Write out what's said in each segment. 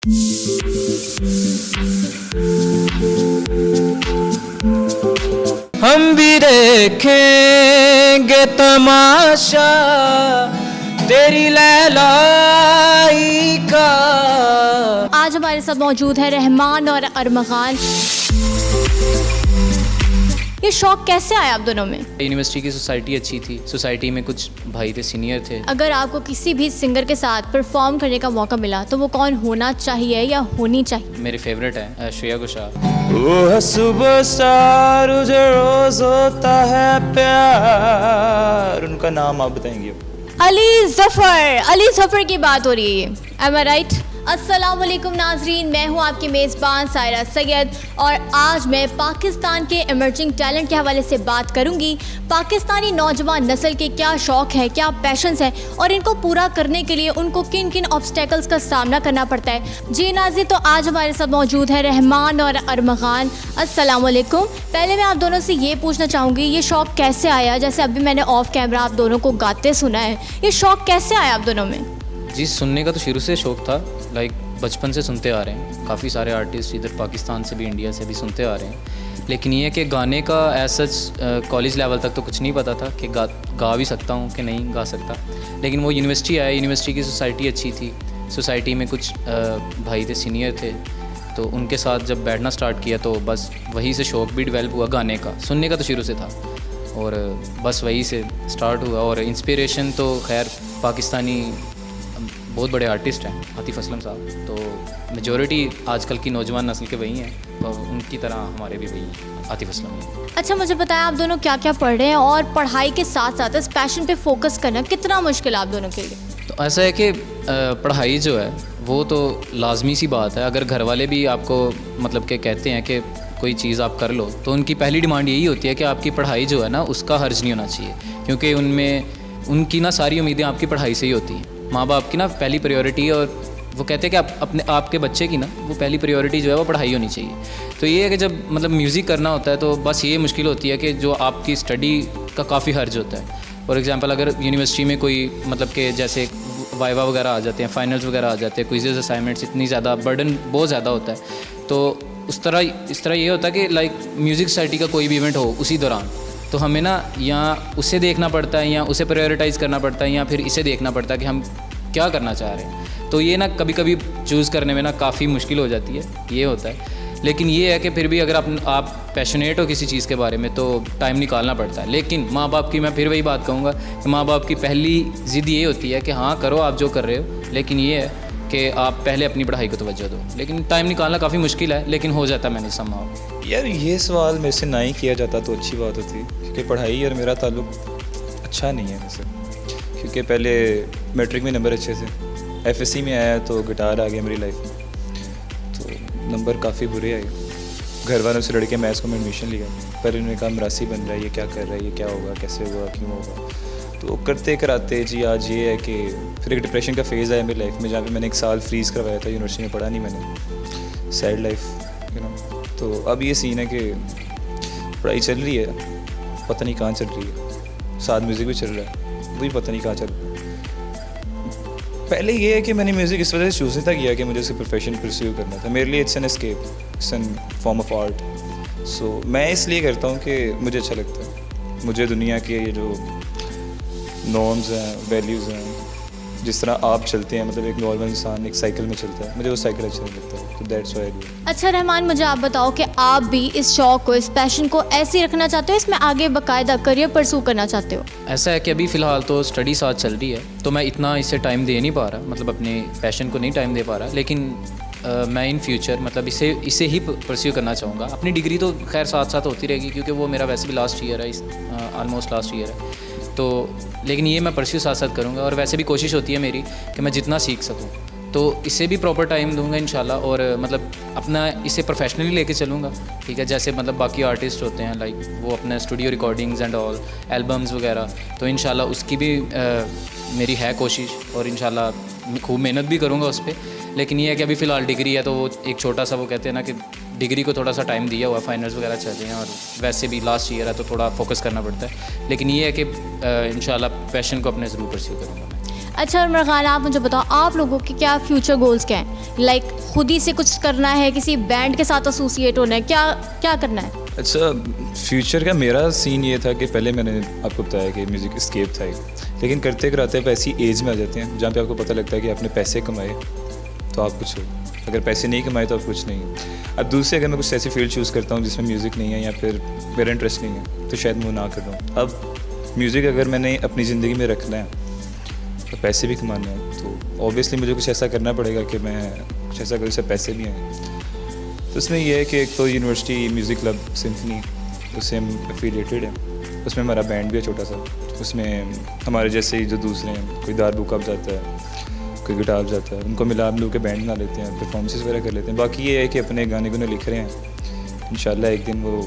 हम भी देखेंगे तमाशा तेरी लैलाई का। आज हमारे साथ मौजूद है रहमान और अरमगान। ये शौक कैसे आया आप दोनों में? यूनिवर्सिटी की सोसाइटी अच्छी थी, सोसाइटी में कुछ भाई थे, सीनियर थे। अगर आपको किसी भी सिंगर के साथ परफॉर्म करने का मौका मिला तो वो कौन होना चाहिए या होनी चाहिए? मेरे फेवरेट है श्रेया घोषाल। वो है सुबह स्टार जो रोज होता है प्यार। उनका नाम आप बताएंगे? अली जफर की बात हो रही है। Am I right? अस्सलाम वालेकुम नाजरीन, मैं हूँ आपकी मेज़बान सायरा सैयद और आज मैं पाकिस्तान के इमर्जिंग टैलेंट के हवाले से बात करूँगी। पाकिस्तानी नौजवान नस्ल के क्या शौक़ है, क्या पैशंस हैं और इनको पूरा करने के लिए उनको किन किन ऑब्स्टेकल्स का सामना करना पड़ता है। जी नाज़रीन, तो आज हमारे साथ मौजूद है रहमान और अरमगान। अस्सलाम वालेकुम। पहले मैं आप दोनों से ये पूछना चाहूँगी, ये शौक़ कैसे आया? जैसे अभी मैंने ऑफ कैमरा आप दोनों को गाते सुना है, ये शौक़ कैसे आया आप दोनों में? जी, सुनने का तो शुरू से शौक़ था, लाइक बचपन से सुनते आ रहे हैं। काफ़ी सारे आर्टिस्ट इधर पाकिस्तान से भी, इंडिया से भी सुनते आ रहे हैं। लेकिन ये कि गाने का ऐसा कॉलेज लेवल तक तो कुछ नहीं पता था कि गा भी सकता हूँ कि नहीं गा सकता। लेकिन वो यूनिवर्सिटी आया, यूनिवर्सिटी की सोसाइटी अच्छी थी, सोसाइटी में कुछ भाई थे, सीनियर थे, तो उनके साथ जब बैठना स्टार्ट किया तो बस वहीं से शौक़ भी डेवलप हुआ गाने का। सुनने का तो शुरू से था और बस वहीं से स्टार्ट हुआ। और इंस्पिरेशन तो खैर पाकिस्तानी बहुत बड़े आर्टिस्ट हैं, आतिफ़ असलम साहब, तो मेजॉरिटी आजकल की नौजवान नस्ल के वही हैं, तो उनकी तरह हमारे भी वही आतिफ़ असलम हैं। अच्छा, मुझे बताएं आप दोनों क्या क्या पढ़ रहे हैं और पढ़ाई के साथ साथ इस पैशन पे फोकस करना कितना मुश्किल है आप दोनों के लिए? तो ऐसा है कि पढ़ाई जो है वो तो लाजमी सी बात है। अगर घर वाले भी आपको मतलब कि कहते हैं कि कोई चीज़ आप कर लो, तो उनकी पहली डिमांड यही होती है कि आपकी पढ़ाई जो है ना उसका हर्ज नहीं होना चाहिए, क्योंकि उनकी ना सारी उम्मीदें आपकी पढ़ाई से ही होती हैं। माँ बाप की ना पहली प्रायोरिटी, और वो कहते हैं कि आपके बच्चे की ना वो पहली प्रायोरिटी जो है वो पढ़ाई होनी चाहिए। तो ये है कि जब मतलब म्यूज़िक करना होता है तो बस ये मुश्किल होती है कि जो आपकी स्टडी का काफ़ी हर्ज होता है। फॉर एग्जांपल अगर यूनिवर्सिटी में कोई मतलब कि जैसे वाइवा वगैरह आ जाते हैं, फाइनल्स वगैरह आ जाते हैं, क्विज़ेस, असाइनमेंट्स, इतनी ज़्यादा बर्डन बहुत ज़्यादा होता है। तो इस तरह ये होता है कि लाइक म्यूज़िक सोसाइटी का कोई भी इवेंट हो उसी दौरान, तो हमें ना या उसे देखना पड़ता है या उसे प्रायोरिटाइज़ करना पड़ता है या फिर इसे देखना पड़ता है कि हम क्या करना चाह रहे हैं। तो ये ना कभी कभी चूज़ करने में ना काफ़ी मुश्किल हो जाती है, ये होता है। लेकिन ये है कि फिर भी अगर आप पैशनेट हो किसी चीज़ के बारे में तो टाइम निकालना पड़ता है। लेकिन माँ बाप की मैं फिर वही बात कहूँगा कि माँ बाप की पहली ज़िद ये होती है कि हाँ करो आप जो कर रहे हो, लेकिन ये है कि आप पहले अपनी पढ़ाई को तवज्जो दो। लेकिन टाइम निकालना काफ़ी मुश्किल है, लेकिन हो जाता है। मैंने संभाव यार ये सवाल मेरे से ना ही किया जाता तो अच्छी बात होती, क्योंकि पढ़ाई और मेरा ताल्लुक अच्छा नहीं है वैसे। क्योंकि पहले मैट्रिक में नंबर अच्छे थे, एफएससी में आया तो गिटार आ गया मेरी लाइफ में, तो नंबर काफ़ी बुरे आए। घर वालों से लड़के मैथ्स को मैं एडमिशन लिया, पर उन्होंने कहा मरासी बन रहा है, ये क्या कर रहा है, ये क्या होगा, कैसे होगा, क्यों होगा। तो करते कराते जी आज ये है कि फिर एक डिप्रेशन का फेज़ आया मेरी लाइफ में, जहाँ पे मैंने 1 साल फ्रीज़ करवाया था, यूनिवर्सिटी में पढ़ा नहीं मैंने। सैड लाइफ तो अब ये सीन है कि पढ़ाई चल रही है, पता नहीं कहाँ चल रही है, साथ म्यूज़िक भी चल रहा है, वही पता नहीं कहाँ चल रहा है। पहले ये है कि मैंने म्यूज़िक इस वजह से चूज़ नहीं था किया कि मुझे उसे प्रोफेशन परस्यू करना था। मेरे लिए it's an escape, it's an form of art. So मैं इसलिए करता हूँ कि मुझे अच्छा लगता है। मुझे दुनिया के ये जो नॉर्म्स हैं, वैल्यूज़ हैं, जिस तरह आप चलते हैं, मतलब एक नॉर्मल इंसान एक साइकिल में चलता है, मुझे वो साइकिल अच्छा नहीं लगता है, तो दैट्स व्हाई आई डू। अच्छा रहमान, मुझे आप बताओ कि आप भी इस शौक़ को, इस पैशन को ऐसे ही रखना चाहते हो, इसमें आगे बाकायदा करियर परस्यू करना चाहते हो? ऐसा है कि अभी फ़िलहाल तो स्टडी साथ चल रही है, तो मैं इतना इससे टाइम दे नहीं पा रहा, मतलब अपने पैशन को नहीं टाइम दे पा रहा। लेकिन मैं इन फ्यूचर मतलब इसे ही परस्यू करना चाहूँगा। अपनी डिग्री तो खैर साथ साथ होती रहेगी, क्योंकि वो मेरा वैसे भी लास्ट ईयर है, ऑलमोस्ट लास्ट ईयर है, तो लेकिन ये मैं परस्यू साथ साथ करूँगा। और वैसे भी कोशिश होती है मेरी कि मैं जितना सीख सकूँ, तो इसे भी प्रॉपर टाइम दूंगा इंशाल्लाह। और मतलब अपना इसे प्रोफेशनली लेके चलूँगा, ठीक है। जैसे मतलब बाकी आर्टिस्ट होते हैं, लाइक वो अपना studio recordings and all, albums वगैरह, तो इंशाल्लाह उसकी भी मेरी है कोशिश, और इंशाल्लाह खूब मेहनत भी करूँगा उस पर। लेकिन ये है कि अभी फ़िलहाल डिग्री है, तो वो एक छोटा सा, वो कहते हैं ना कि डिग्री को थोड़ा सा टाइम दिया हुआ, फाइनल्स वगैरह चल रहे हैं, और वैसे भी लास्ट ईयर है तो थोड़ा फोकस करना पड़ता है। लेकिन ये है कि इंशाल्लाह पैशन को अपने ज़रूर परस्यू करूँगा मैं। अच्छा उमर खान, आप मुझे बताओ, आप लोगों के क्या फ्यूचर गोल्स क्या हैं? लाइक खुद ही से कुछ करना है, किसी बैंड के साथ एसोसिएट होना है, क्या करना है? अच्छा, फ्यूचर का मेरा सीन ये था कि पहले मैंने आपको बताया कि म्यूज़िक एस्केप था एक, लेकिन करते कराते आप ऐसी एज में आ जाते हैं जहाँ पे आपको पता लगता है कि आपने पैसे कमाए तो आप कुछ हो, अगर पैसे नहीं कमाए तो आप कुछ नहीं। अब दूसरे अगर मैं कुछ ऐसी फील्ड चूज़ करता हूँ जिसमें म्यूज़िक नहीं है या फिर मेरा इंटरेस्ट नहीं है तो शायद मैं ना कर रहा हूँ। अब म्यूज़िक अगर मैंने अपनी ज़िंदगी में रखना है तो पैसे भी कमाने हैं तो ऑब्वियसली मुझे कुछ ऐसा करना पड़ेगा कि मैं कुछ ऐसा करूँ जिससे पैसे भी आएँ। तो उसमें यह है कि एक तो यूनिवर्सिटी म्यूज़िक क्लब सिम्फनी, उससे हम एफिलिएटेड हैं, उसमें हमारा बैंड भी है छोटा सा, उसमें हमारे जैसे ही जो दूसरे हैं, कोई दारबुक अब जाता है, कोई गिटार जाता है, उनको मिला हम लोग के बैंड बना लेते हैं, परफॉर्मेंसेस वगैरह कर लेते हैं। बाकी ये है कि अपने गाने गुने लिख रहे हैं, इंशाल्लाह एक दिन वो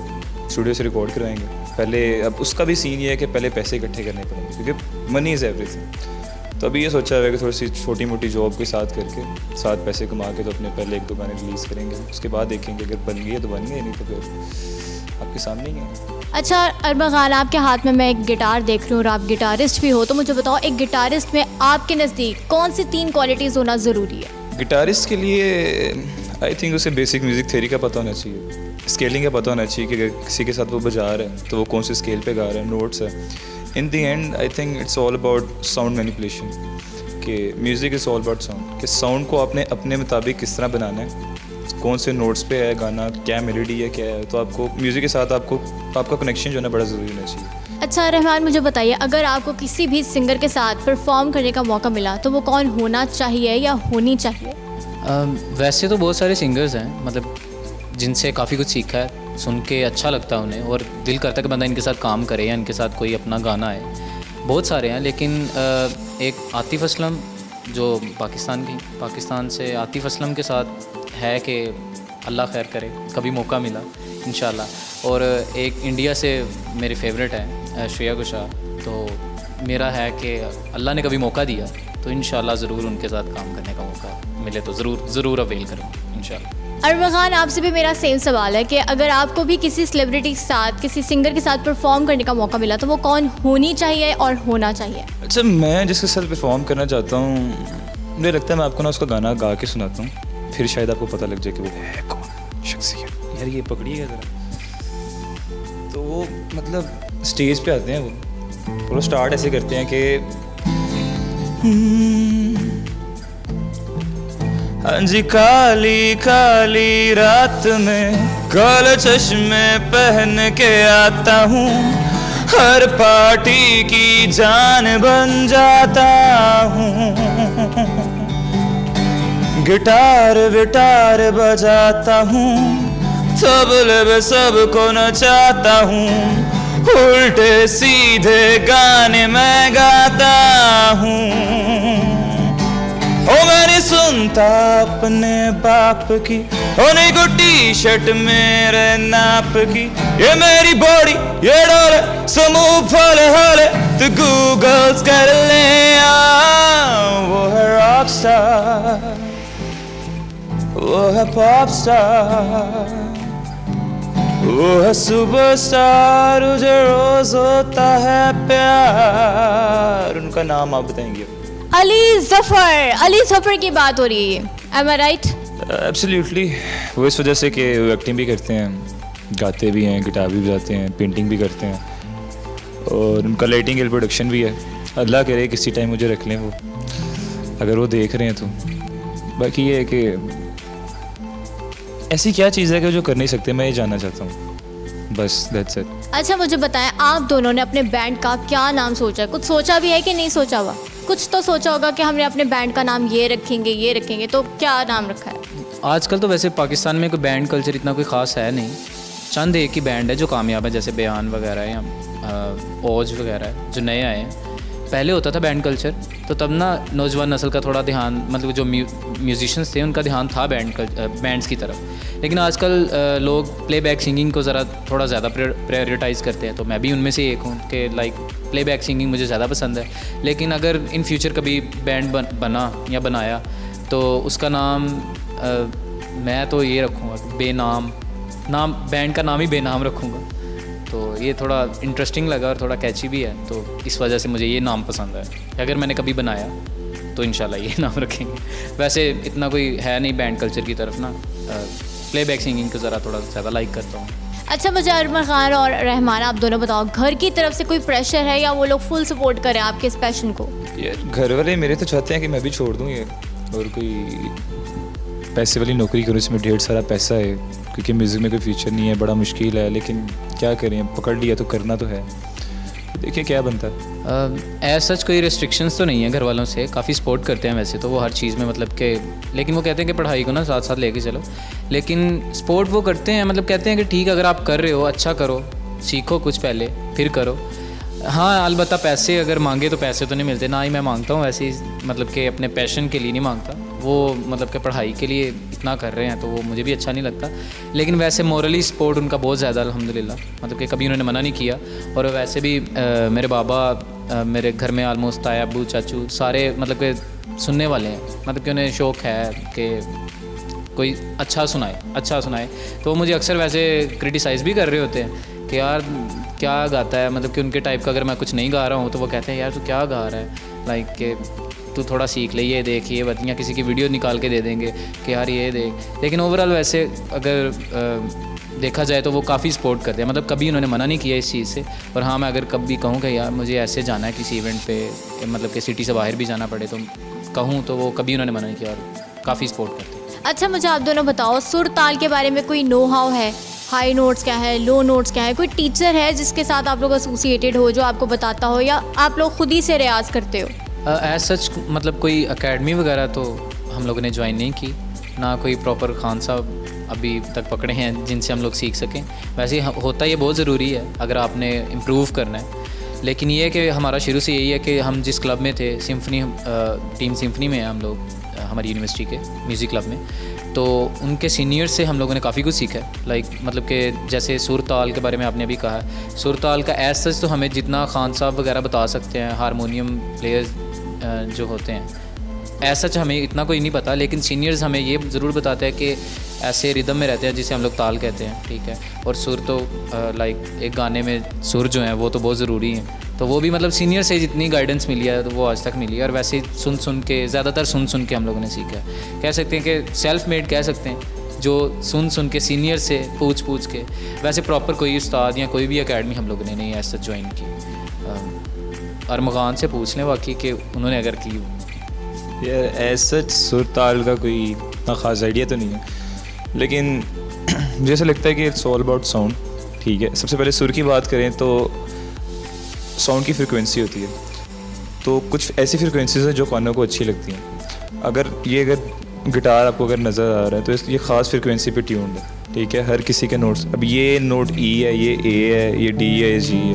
स्टूडियो से रिकॉर्ड कराएंगे। पहले अब उसका भी सीन ये है कि पहले पैसे इकट्ठे करने पड़ेंगे क्योंकि मनी इज़ एवरीथिंग। तो अभी ये सोचा है कि थोड़ी सी छोटी मोटी जॉब के साथ करके साथ पैसे कमा के तो अपने पहले 1-2 गाने रिलीज़ करेंगे, उसके बाद देखेंगे अगर बन गई तो बन गए, नहीं तो फिर आपके सामने ही है। अच्छा अरबाज खान, आपके हाथ में मैं एक गिटार देख रही हूँ और आप गिटारिस्ट भी हो, तो मुझे बताओ एक गिटारिस्ट में आपके नज़दीक कौन सी 3 क्वालिटीज़ होना ज़रूरी है? गिटारिस्ट के लिए आई थिंक उसे बेसिक म्यूज़िक थ्योरी का पता होना चाहिए, स्केलिंग का पता होना चाहिए कि अगर किसी के साथ वो बजा रहा है तो वो कौन से स्केल पे गा रहा है, नोट्स है। In the end I think it's all about sound manipulation, कि music is all about sound, कि साउंड को आपने अपने मुताबिक किस तरह बनाना है, कौन से नोट्स पे है गाना, क्या मेलोडी है, क्या है। तो आपको म्यूज़िक के साथ आपका कनेक्शन जो है ना बड़ा ज़रूरी होना चाहिए। अच्छा रहमान, मुझे बताइए, अगर आपको किसी भी सिंगर के साथ परफॉर्म करने का मौका मिला तो वो कौन होना चाहिए या होनी चाहिए? वैसे तो बहुत सारे सिंगर्स हैं, मतलब जिनसे काफ़ी कुछ सीखा है, सुन के अच्छा लगता है उन्हें और दिल करता है कि बंदा इनके साथ काम करे या इनके साथ कोई अपना गाना है। बहुत सारे हैं, लेकिन एक आतिफ़ असलम जो पाकिस्तान से आतिफ़ असलम के साथ है कि अल्लाह खैर करे, कभी मौका मिला इंशाल्लाह। और एक इंडिया से मेरे फेवरेट है श्रेया घोषाल, तो मेरा है कि अल्लाह ने कभी मौका दिया तो इंशाल्लाह ज़रूर उनके साथ काम करने का मौका मिले तो ज़रूर अवेल करूँगा इंशाल्लाह। अरबाज खान, आपसे भी मेरा सेम सवाल है कि अगर आपको भी किसी सेलिब्रिटी के साथ, किसी सिंगर के साथ परफॉर्म करने का मौका मिला तो वो कौन होनी चाहिए और होना चाहिए? अच्छा, मैं जिसके साथ परफॉर्म करना चाहता हूँ, मुझे लगता है मैं आपको ना उसका गाना गा के सुनाता हूँ, फिर शायद आपको पता लग जाए कि वो है कौन शख्सियत। यार ये पकड़िएगा ज़रा। तो वो मतलब स्टेज पे आते हैं, वो स्टार्ट ऐसे करते हैं कि हाँ जी, काली काली रात में काले चश्मे पहन के आता हूँ, हर पार्टी की जान बन जाता हूँ, गिटार विटार बजाता हूँ, तबले पे सबको नचाता हूँ, उल्टे सीधे गाने मैं गाता हूँ। ओ मैंने सुनता अपने बाप की, ओ नहीं को टी शर्ट मेरे नाप की, ये मेरी बॉडी ये डोले समूह फल हले तो गूगल्स कर ले। वो है रॉकस्टार, वो है पॉपस्टार, वो है सुपरस्टार, मुझे रोज होता है प्यार। उनका नाम आप बताएंगे? अली ज़फ़र की बात हो रही है, एम आई राइट? एब्सोल्युटली। वो इस वजह से कि वो एक्टिंग भी करते हैं, गाते भी हैं, गिटार भी बजाते हैं, पेंटिंग भी करते हैं और उनका लाइटिंग एंड प्रोडक्शन भी है। अल्लाह करे किसी टाइम मुझे रख लें वो, अगर वो देख रहे हैं तो। बाकी ये है कि ऐसी क्या चीज़ है कि जो कर नहीं सकते, मैं ये जानना चाहता हूँ, बस दैट्स इट। अच्छा मुझे बताएं, आप दोनों ने अपने बैंड का क्या नाम सोचा है? कुछ सोचा भी है कि नहीं सोचा हुआ? कुछ तो सोचा होगा कि हमने अपने बैंड का नाम ये रखेंगे, तो क्या नाम रखा है? आजकल तो वैसे पाकिस्तान में कोई बैंड कल्चर इतना कोई ख़ास है नहीं, चंद एक ही बैंड है जो कामयाब है, जैसे बयान वगैरह या ओज वगैरह जो नए आए हैं। पहले होता था बैंड कल्चर, तो तब ना नौजवान नस्ल का थोड़ा ध्यान, मतलब जो म्यूजिशियंस थे उनका ध्यान था बैंड्स की तरफ। लेकिन आजकल लोग प्लेबैक सिंगिंग को ज़रा थोड़ा ज़्यादा प्रायोरिटाइज़ करते हैं, तो मैं भी उनमें से एक हूँ कि लाइक प्लेबैक सिंगिंग मुझे ज़्यादा पसंद है। लेकिन अगर इन फ्यूचर कभी बैंड बना या बनाया तो उसका नाम मैं तो ये रखूँगा बेनाम, नाम बैंड का नाम ही बेनाम रखूँगा। तो ये थोड़ा इंटरेस्टिंग लगा और थोड़ा कैची भी है, तो इस वजह से मुझे ये नाम पसंद है। अगर मैंने कभी बनाया तो इंशाल्लाह ये नाम रखेंगे। वैसे इतना कोई है नहीं बैंड कल्चर की तरफ ना, प्लेबैक सिंगिंग को ज़रा थोड़ा ज़्यादा लाइक करता हूँ। अच्छा, मुझे अरमान खान और रहमान आप दोनों बताओ, घर की तरफ से कोई प्रेशर है या वो लोग फुल सपोर्ट करें आपके इस पैशन को? यार घर वाले मेरे तो चाहते हैं कि मैं भी छोड़ दूँ ये और कोई पैसे वाली नौकरी करूँ, इसमें ढेर सारा पैसा है, क्योंकि म्यूज़िक में कोई फ्यूचर नहीं है, बड़ा मुश्किल है, लेकिन क्या करें, पकड़ लिया तो करना तो है, तो देखिए क्या बनता है। एज सच कोई रिस्ट्रिक्शंस तो नहीं है घर वालों से, काफ़ी सपोर्ट करते हैं वैसे तो वो हर चीज़ में, मतलब कि लेकिन वो कहते हैं कि पढ़ाई को ना साथ साथ लेके चलो, लेकिन सपोर्ट वो करते हैं, मतलब कहते हैं कि ठीक अगर आप कर रहे हो अच्छा करो, सीखो कुछ पहले फिर करो। हाँ अलबत्ता पैसे अगर मांगे तो पैसे तो नहीं मिलते, ना ही मैं मांगता हूँ वैसे ही, मतलब कि अपने पैशन के लिए नहीं मांगता, वो मतलब कि पढ़ाई के लिए इतना कर रहे हैं तो वो मुझे भी अच्छा नहीं लगता, लेकिन वैसे मोरली सपोर्ट उनका बहुत ज़्यादा अल्हम्दुलिल्लाह, मतलब कि कभी उन्होंने मना नहीं किया। और वैसे भी मेरे बाबा मेरे घर में आलमोस्ट ताया अब्बू चाचू सारे मतलब कि सुनने वाले हैं, मतलब कि उन्हें शौक़ है कि कोई अच्छा सुनाए, तो वो मुझे अक्सर वैसे क्रिटिसाइज़ भी कर रहे होते हैं कि यार क्या गाता है, मतलब कि उनके टाइप का अगर मैं कुछ नहीं गा रहा हूँ तो वो कहते हैं यार तू क्या गा रहा है, लाइक कि तू थोड़ा सीख ले, ये देख ये बतियाँ, किसी की वीडियो निकाल के दे देंगे कि यार ये देख। लेकिन ओवरऑल वैसे अगर देखा जाए तो वो काफ़ी सपोर्ट करते हैं, मतलब कभी उन्होंने मना नहीं किया इस चीज़ से। और हाँ मैं अगर कभी कहूँ कि यार मुझे ऐसे जाना है किसी इवेंट पे, मतलब कि सिटी से बाहर भी जाना पड़े तो कहूँ, तो वो कभी उन्होंने मना नहीं किया और काफ़ी सपोर्ट करते हैं। अच्छा, मुझे आप दोनों बताओ, सुर ताल के बारे में कोई नो हाउ है? हाई नोट्स क्या है, लो नोट्स क्या है? कोई टीचर है जिसके साथ आप लोग एसोसिएटेड हो जो आपको बताता हो, या आप लोग खुद ही से रियाज करते हो? एज सच मतलब कोई एकेडमी वगैरह तो हम लोगों ने ज्वाइन नहीं की, ना कोई प्रॉपर खान साहब अभी तक पकड़े हैं जिनसे हम लोग सीख सकें। वैसे होता ये बहुत ज़रूरी है अगर आपने इम्प्रूव करना है, लेकिन ये है कि हमारा शुरू से यही है कि हम जिस क्लब में थे, सिम्फनी टीम सिम्फनी में है हम लोग, हमारी यूनिवर्सिटी के म्यूज़िक क्लब में, तो उनके सीनियर से हम लोगों ने काफ़ी कुछ सीखा है। लाइक मतलब कि जैसे सुर ताल के बारे में आपने अभी कहा, सुर ताल का एज सच तो हमें जितना खान साहब वगैरह बता सकते हैं, हारमोनियम प्लेयर्स जो होते हैं, एज सच हमें इतना कोई नहीं पता, लेकिन सीनियर्स हमें ये ज़रूर बताते हैं कि ऐसे रिदम में रहते हैं जिसे हम लोग ताल कहते हैं, ठीक है। और सुर तो लाइक एक गाने में सुर जो हैं वो तो बहुत ज़रूरी हैं, तो वो भी मतलब सीनियर से जितनी गाइडेंस मिली है तो वो आज तक मिली है। और वैसे सुन के ज़्यादातर सुन के हम लोगों ने सीखा है, कह सकते हैं कि सेल्फ मेड कह सकते हैं, जो सुन के सीनियर से पूछ के। वैसे प्रॉपर कोई उस्ताद या कोई भी एकेडमी हम लोगों ने नहीं ऐसा ज्वाइन की। अरमान से पूछ लें बाकी कि उन्होंने अगर की। यार एज सच सुर ताल का कोई इतना ख़ास आइडिया तो नहीं है, लेकिन मुझे ऐसा लगता है कि इट्स ऑल अबाउट साउंड, ठीक है। सबसे पहले सुर की बात करें तो साउंड की फ्रिक्वेंसी होती है, तो कुछ ऐसी फ्रिक्वेंसीज हैं जो कानों को अच्छी लगती हैं। अगर गिटार आपको अगर नज़र आ रहा है तो ये ख़ास फ्रिक्वेंसी पे ट्यून्ड है, ठीक है। हर किसी के नोट्स, अब ये नोट ई है, ये ए है, ये डी है, ये जी है,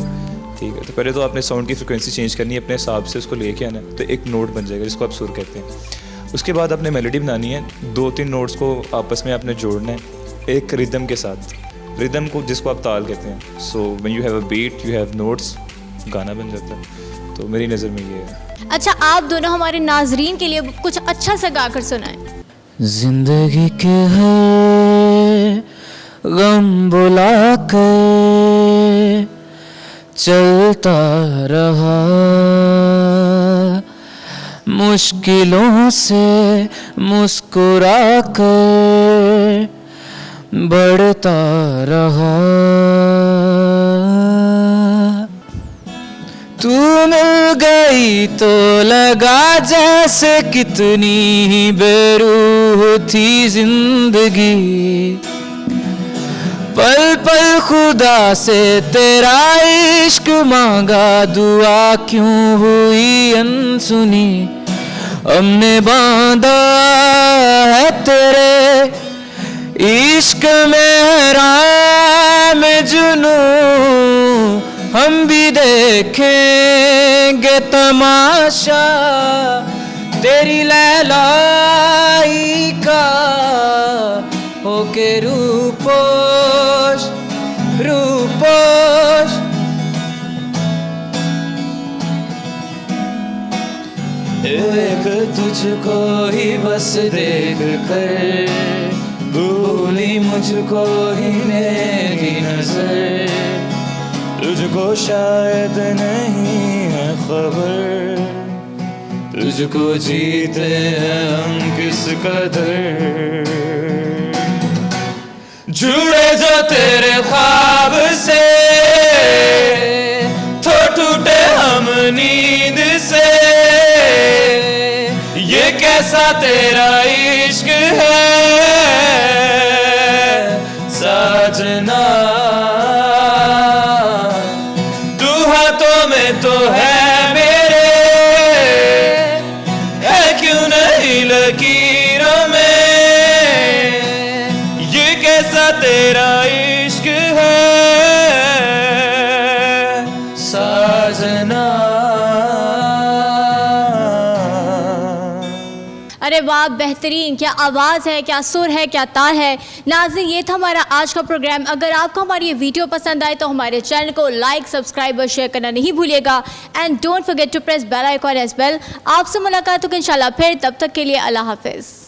ठीक है। तो पहले तो आपने साउंड की फ्रिक्वेंसी चेंज करनी है, अपने हिसाब से उसको लेके आना है, तो एक नोट बन जाएगा जिसको आप सुर कहते हैं। उसके बाद आपने मेलोडी बनानी है, 2-3 नोट्स को आपस में आपने जोड़ना है एक रिदम के साथ, रिदम को जिसको आप ताल कहते हैं। So when you have a beat, you have notes, गाना बन जाता है। तो मेरी नज़र में ये है। अच्छा, आप दोनों हमारे नाजरीन के लिए कुछ अच्छा सा गाकर सुनाएं। जिंदगी के हर गम बुला कर चलता रहा, मुश्किलों से मुस्कुरा कर बढ़ता रहा। तू मिल गई तो लगा जैसे कितनी ही बेरूह थी जिंदगी, पल पल खुदा से तेरा इश्क मांगा, दुआ क्यों हुई अनसुनी। हमने बांधा है तेरे इश्क में हराम जुनू, हम भी देखेंगे तमाशा तेरी लैलाई का, होके रूपोश रूपोश। देख तुझको ही बस देख कर, भूली मुझको ही मेरी नजर, तुझको शायद नहीं है खबर तुझको जीते हैं हम किस कदर, जुड़े जो तेरे ख्वाब से तो टूटे हम नींद से, ये कैसा तेरा इश्क है साजना, तू हाथों में तो है मेरे, है क्यों नहीं लकीरों में, ये कैसा तेरा इश्क है साजना। अरे वाह, बेहतरीन, क्या आवाज़ है, क्या सुर है, क्या ताल है। नाज़रीन, ये था हमारा आज का प्रोग्राम। अगर आपको हमारी ये वीडियो पसंद आए तो हमारे चैनल को लाइक, सब्सक्राइब और शेयर करना नहीं भूलिएगा। And don't forget to press bell icon as well. आपसे मुलाकात होगी इंशाल्लाह फिर, तब तक के लिए अल्लाह हाफिज़।